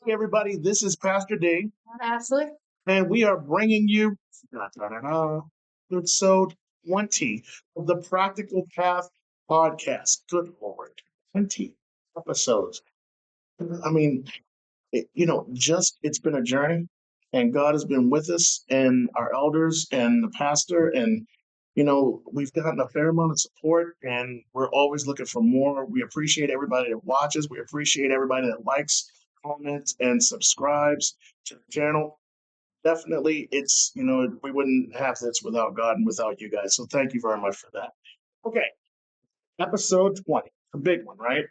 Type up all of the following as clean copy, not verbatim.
Hey, everybody, this is Pastor D, Ashley? and we are bringing you episode 20 of the Practical Path podcast. Good Lord, 20 episodes. I mean, it's been a journey, and God has been with us, and our elders, and the pastor, and we've gotten a fair amount of support, and we're always looking for more. We appreciate everybody that watches. We appreciate everybody that likes, comments, and subscribes to the channel. Definitely, we wouldn't have this without God and without you guys. So thank you very much for that. Okay, episode 20, a big one, right?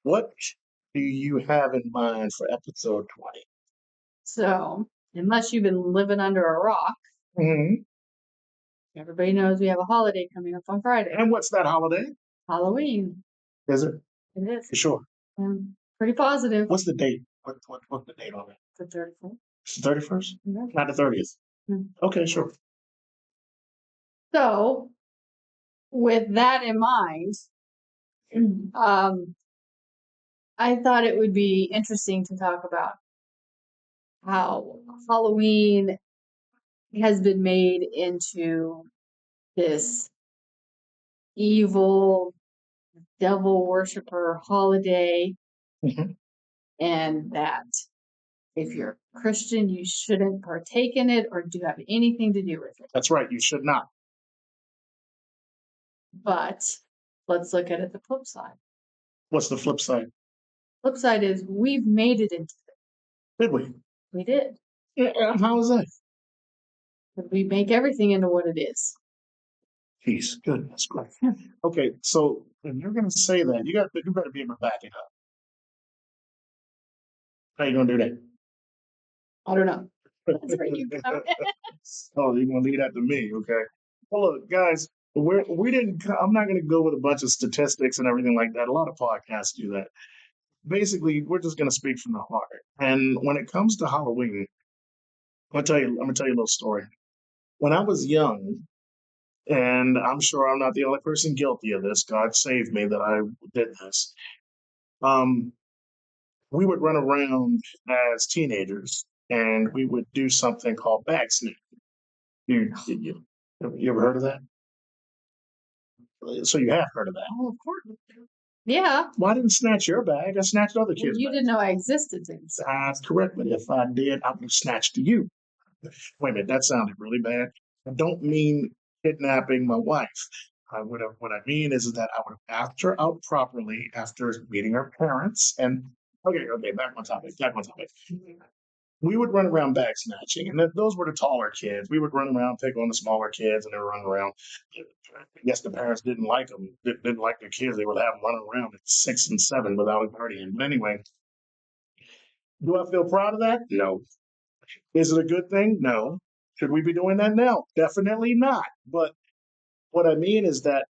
What do you have in mind for episode 20? So, unless you've been living under a rock, Mhm. everybody knows we have a holiday coming up on Friday. And what's that holiday? Halloween. Is it? It is. For sure. Pretty positive. What's the date? What's the date on it? The 31st. It's the 31st? Yeah. Not the 30th. Mm. Okay, sure. So, with that in mind, I thought it would be interesting to talk about how Halloween has been made into this evil devil worshiper holiday, Mhm. and that if you're a Christian, you shouldn't partake in it or do have anything to do with it. That's right. You should not. But let's look at it the flip side. What's the flip side? Flip side is we've made it into it. Did we? We did. Yeah, how is that? But we make everything into what it is. Peace. Goodness gracious. Okay, so if you're gonna say that, you better be able to back it up. How you gonna do that? I don't know. That's where you come in. Oh, you're gonna leave that to me, okay? Well, look, guys, we didn't. I'm not gonna go with a bunch of statistics and everything like that. A lot of podcasts do that. Basically, we're just gonna speak from the heart. And when it comes to Halloween, I'm gonna tell you a little story. When I was young, and I'm sure I'm not the only person guilty of this. God save me that I did this. Um, we would run around as teenagers, and we would do something called bag snatching. You ever heard of that? So you have heard of that. Oh, of course. Yeah. Well, I didn't snatch your bag. I snatched other kids' You bags. didn't know I existed. That's correct. But if I did, I would have snatched you. Wait a minute, that sounded really bad. I don't mean kidnapping my wife. What I mean is that I would have asked her out properly after meeting her parents. And okay, back on topic. We would run around bag snatching, and those were the taller kids. We would run around, pick on the smaller kids, and they would run around. I guess the parents didn't like them, didn't like their kids. They would have them run around at 6 and 7 without a guardian. But anyway, do I feel proud of that? No. Is it a good thing? No. Should we be doing that now? Definitely not. But what I mean is that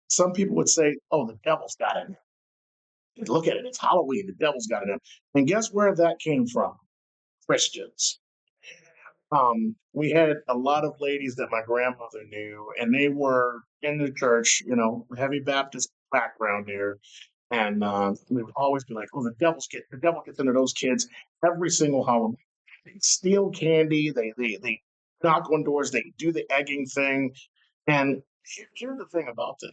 some people would say, oh, the devil's got it. Look at it. It's Halloween. The devil's got it. And guess where that came from? Christians. We had a lot of ladies that my grandmother knew, and they were in the church, heavy Baptist background there. And we would always be like, oh, the devil gets into those kids every single Halloween. They steal candy, they knock on doors, they do the egging thing. And here's the thing about this.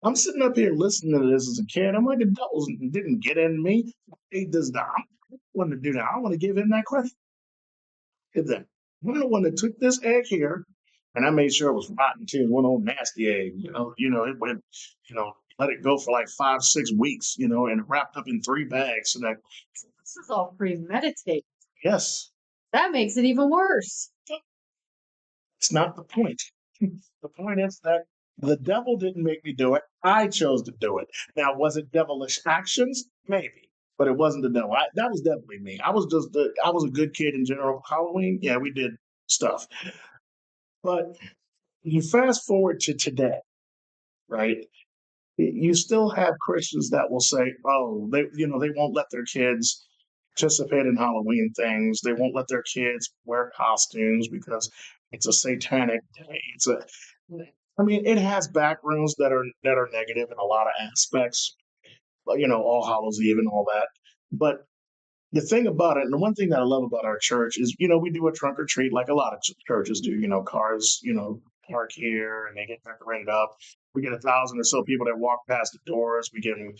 I'm sitting up here listening to this as a kid. I'm like, the devil didn't get in me. He does not. I want to do that. I want to give him that credit. Did that. I'm the one that took this egg here, and I made sure it was rotten too. One old nasty egg. It went, let it go for like 5-6 weeks, and wrapped up in 3 bags. So that This is all premeditated. yes, That makes it even worse. it's not the point. The point is that the devil didn't make me do it. I chose to do it. Now, was it devilish actions? Maybe, but it wasn't the devil. That was definitely me. I was a good kid in general. Halloween, yeah, we did stuff. But you fast forward to today, right? You still have Christians that will say, "Oh, they won't let their kids participate in Halloween things. They won't let their kids wear costumes because it's a satanic day." I mean, it has backgrounds that are negative in a lot of aspects. All Hallows Eve and all that. But the thing about it, and the one thing that I love about our church is, we do a trunk or treat like a lot of churches do. Cars, park here and they get decorated up. We get 1,000 or so people that walk past the doors. We give them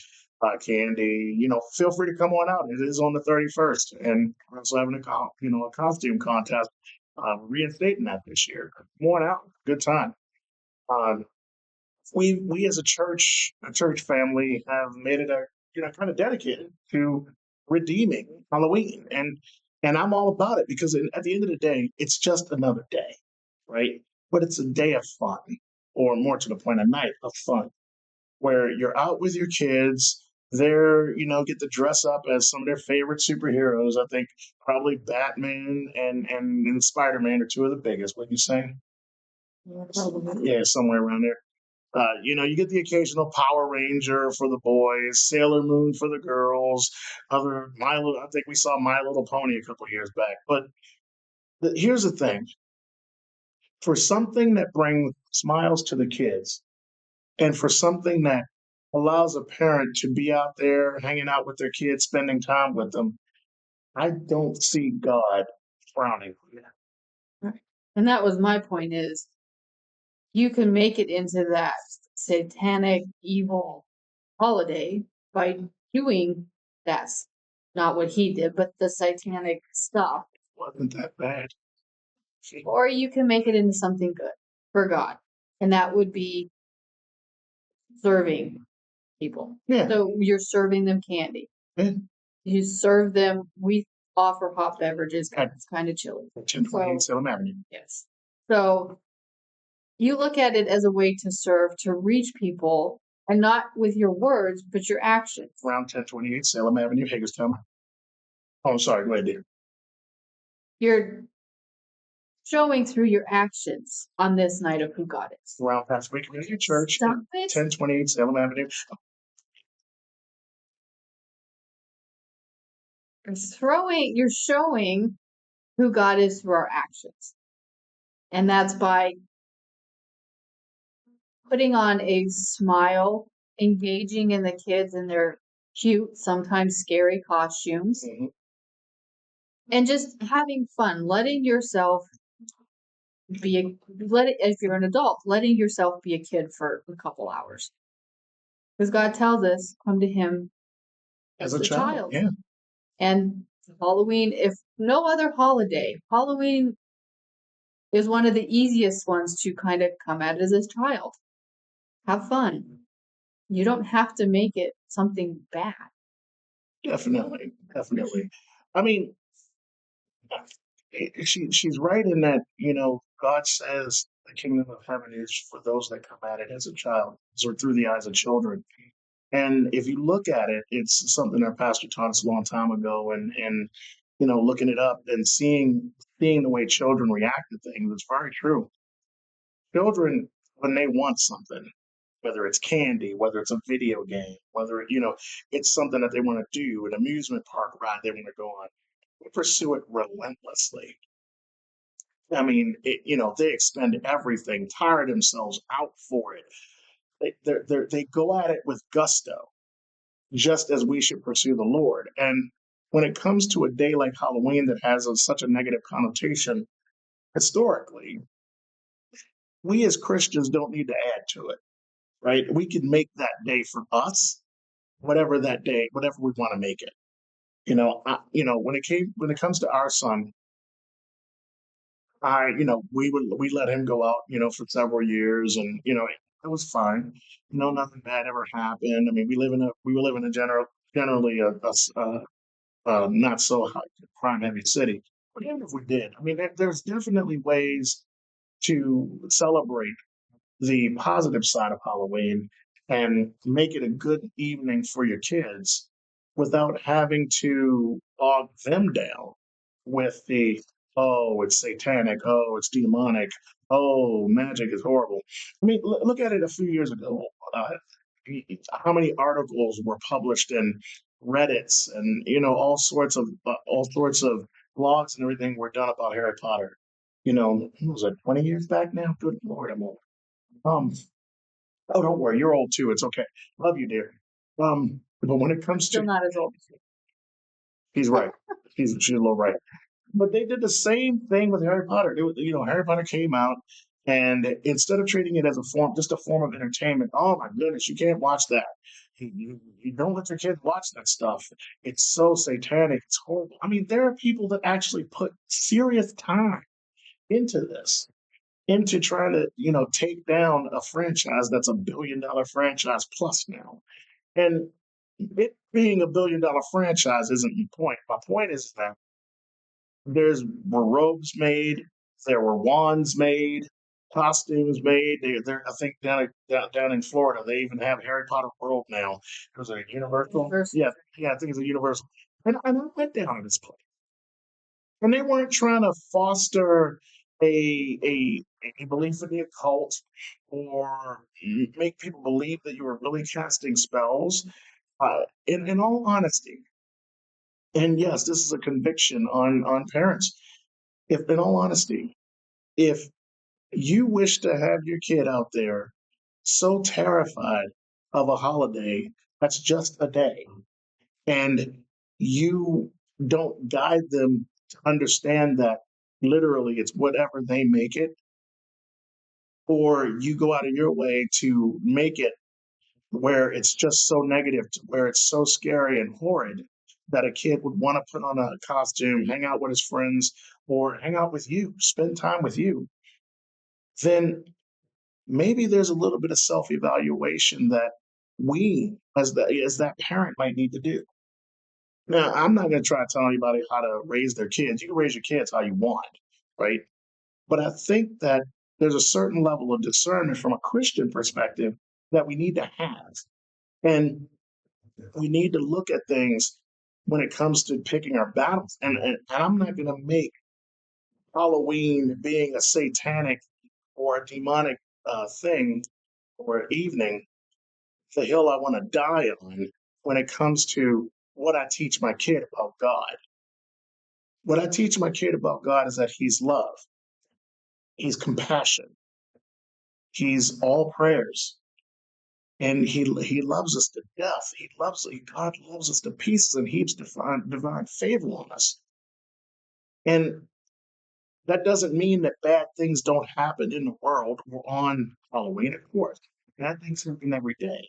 candy. Feel free to come on out. It is on the 31st, and we're also having a costume contest. Reinstating that this year. Come on out, good time. Um, we as a church family, have made it kind of dedicated to redeeming Halloween, and I'm all about it because at the end of the day, it's just another day, right? But it's a day of fun, or more to the point, a night of fun where you're out with your kids. They're, get to dress up as some of their favorite superheroes. I think probably Batman and Spider-Man are two of the biggest. What you say? Yeah, probably. Yeah, somewhere around there. You get the occasional Power Ranger for the boys, Sailor Moon for the girls, I think we saw My Little Pony a couple years back. But here's the thing: for something that brings smiles to the kids, and for something that allows a parent to be out there hanging out with their kids, spending time with them, I don't see God frowning on that. Right. And that was my point is you can make it into that satanic evil holiday by doing that's not what he did, but the satanic stuff. Wasn't that bad? Or you can make it into something good for God. And that would be serving people. Yeah. So you're serving them candy. Yeah. You serve them, we offer hot beverages, At it's kind of chilly. 1028 Salem Avenue. Yes. So you look at it as a way to serve, to reach people, and not with your words, but your actions. Around 1028 Salem Avenue, Hagerstown. Oh, I'm sorry. Go ahead, dear. You're showing through your actions on this night of who God is. Around Pathway Community Church, Stop it. 1028 Salem Avenue. You're showing who God is through our actions. And that's by putting on a smile, engaging in the kids in their cute, sometimes scary costumes, Mhm. and just having fun, letting yourself if you're an adult, letting yourself be a kid for a couple hours. Because God tells us, come to him As a child. Yeah. And Halloween, if no other holiday, Halloween is one of the easiest ones to kind of come at as a child. Have fun. You don't have to make it something bad. Definitely. Definitely. I mean, she's right in that, God says the kingdom of heaven is for those that come at it as a child, or through the eyes of children. And if you look at it, it's something our pastor taught us a long time ago, and looking it up and seeing the way children react to things, it's very true. Children, when they want something, whether it's candy, whether it's a video game, whether it's something that they want to do, an amusement park ride they want to go on, they pursue it relentlessly. I mean, they expend everything, tire themselves out for it. They go at it with gusto, just as we should pursue the Lord. And when it comes to a day like Halloween that has such a negative connotation historically, we as Christians don't need to add to it, right? We can make that day for us, whatever we want to make it. When it comes to our son, we let him go out, for several years, and it was fine. Nothing bad ever happened. I mean, we live in a generally not so high crime heavy city. But even if we did, I mean, there's definitely ways to celebrate the positive side of Halloween and make it a good evening for your kids without having to bog them down with oh, it's satanic, oh, it's demonic, oh, magic is horrible. I mean, look at it a few years ago. How many articles were published in Reddits and all sorts of blogs and everything were done about Harry Potter. What was it, 20 years back now? Good Lord, I'm old. Um, oh, don't worry, you're old too. It's okay. Love you, dear. But when it comes Still to not as old as you. He's right. She's a little right. But they did the same thing with Harry Potter. Harry Potter came out, and instead of treating it as just a form of entertainment, oh my goodness, you can't watch that. You don't let your kids watch that stuff. It's so satanic. It's horrible. I mean, there are people that actually put serious time into this, into trying to, take down a franchise that's $1 billion franchise plus now. And it being $1 billion franchise isn't the point. My point is that were robes made, there were wands made, costumes made. I think down in Florida, they even have Harry Potter World now. Was it a Universal? Universal. Yeah, I think it's a Universal. And I went down to this place, and they weren't trying to foster a belief in the occult or make people believe that you were really casting spells. In all honesty, and yes, this is a conviction on parents. If, in all honesty, if you wish to have your kid out there so terrified of a holiday that's just a day, and you don't guide them to understand that literally it's whatever they make it, or you go out of your way to make it where it's just so negative, to where it's so scary and horrid that a kid would want to put on a costume, hang out with his friends, or hang out with you, spend time with you, then maybe there's a little bit of self-evaluation that we as that parent might need to do. Now, I'm not going to try to tell anybody how to raise their kids. You can raise your kids how you want, right? But I think that there's a certain level of discernment from a Christian perspective that we need to have. And we need to look at things when it comes to picking our battles. And I'm not going to make Halloween being a satanic or a demonic thing or evening the hill I want to die on when it comes to what I teach my kid about God. What I teach my kid about God is that He's love, He's compassion, He's all prayers, and He loves us to death. God loves us to pieces and heaps divine favor on us. And that doesn't mean that bad things don't happen in the world or on Halloween, of course. Bad things happen every day.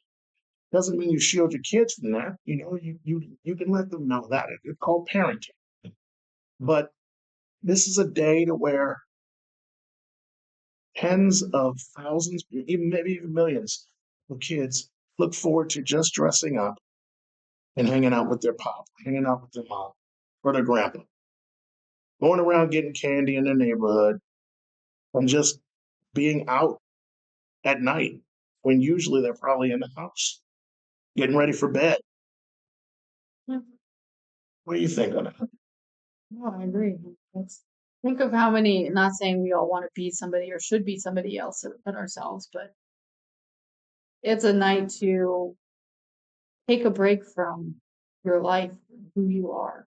Doesn't mean you shield your kids from that. You can let them know that. It's called parenting. But this is a day to where tens of thousands, even maybe even millions of kids look forward to just dressing up and hanging out with their pop, hanging out with their mom or their grandpa, going around getting candy in their neighborhood and just being out at night when usually they're probably in the house, getting ready for bed. Yeah. What do you think on that? No, I agree. Think of how many, not saying we all want to be somebody or should be somebody else but ourselves, but it's a night to take a break from your life, who you are,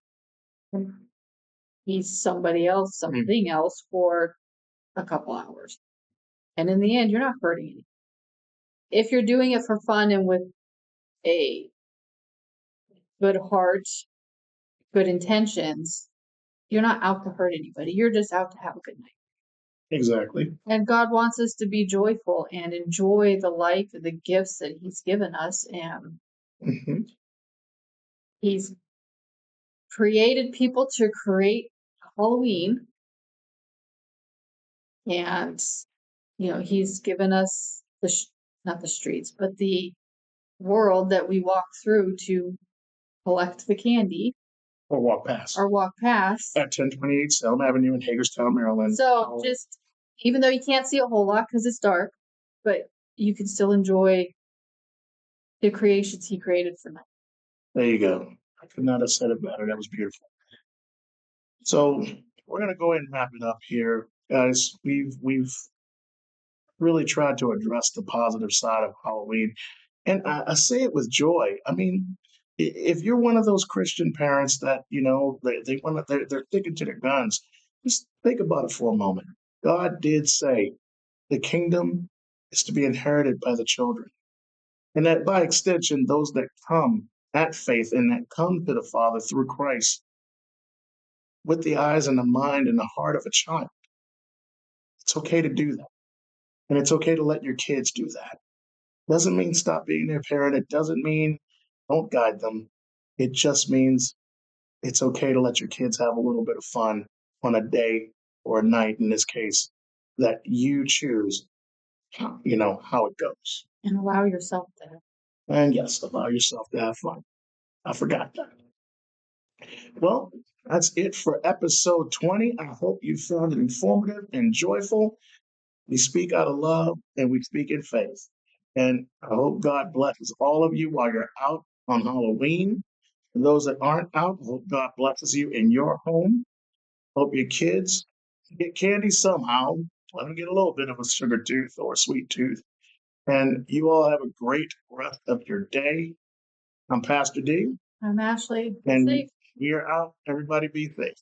and be somebody else, something else for a couple hours. And in the end, you're not hurting anyone. If you're doing it for fun and with a good heart, good intentions, you're not out to hurt anybody. You're just out to have a good night. Exactly. And God wants us to be joyful and enjoy the life and the gifts that He's given us. And hmm He's created people to create Halloween. And, He's given us not the streets, but the world that we walk through to collect the candy Or walk past. or walk past. At 1028 Salem Avenue in Hagerstown, Maryland. So just, even though you can't see a whole lot because it's dark, but you can still enjoy the creations He created for night. There you go. I could not have said it better. That was beautiful. So we're gonna go ahead and wrap it up here, guys. We've really tried to address the positive side of Halloween, and I say it with joy. I mean, if you're one of those Christian parents that they want to, they're sticking to their guns, just think about it for a moment. God did say the kingdom is to be inherited by the children. And that by extension, those that come at faith and that come to the Father through Christ with the eyes and the mind and the heart of a child. It's okay to do that. And it's okay to let your kids do that. Doesn't mean stop being their parent. It doesn't mean don't guide them. It just means it's okay to let your kids have a little bit of fun on a day or a night, in this case, that you choose, how it goes. And allow yourself to have. And yes, allow yourself to have fun. I forgot that. Well, that's it for episode 20. I hope you found it informative and joyful. We speak out of love and we speak in faith. And I hope God blesses all of you while you're out on Halloween. For those that aren't out, I hope God blesses you in your home. Hope your kids get candy somehow. Let them get a little bit of a sugar tooth or a sweet tooth. And you all have a great rest of your day. I'm Pastor D, I'm Ashley. Be and safe. we are out. Everybody be safe.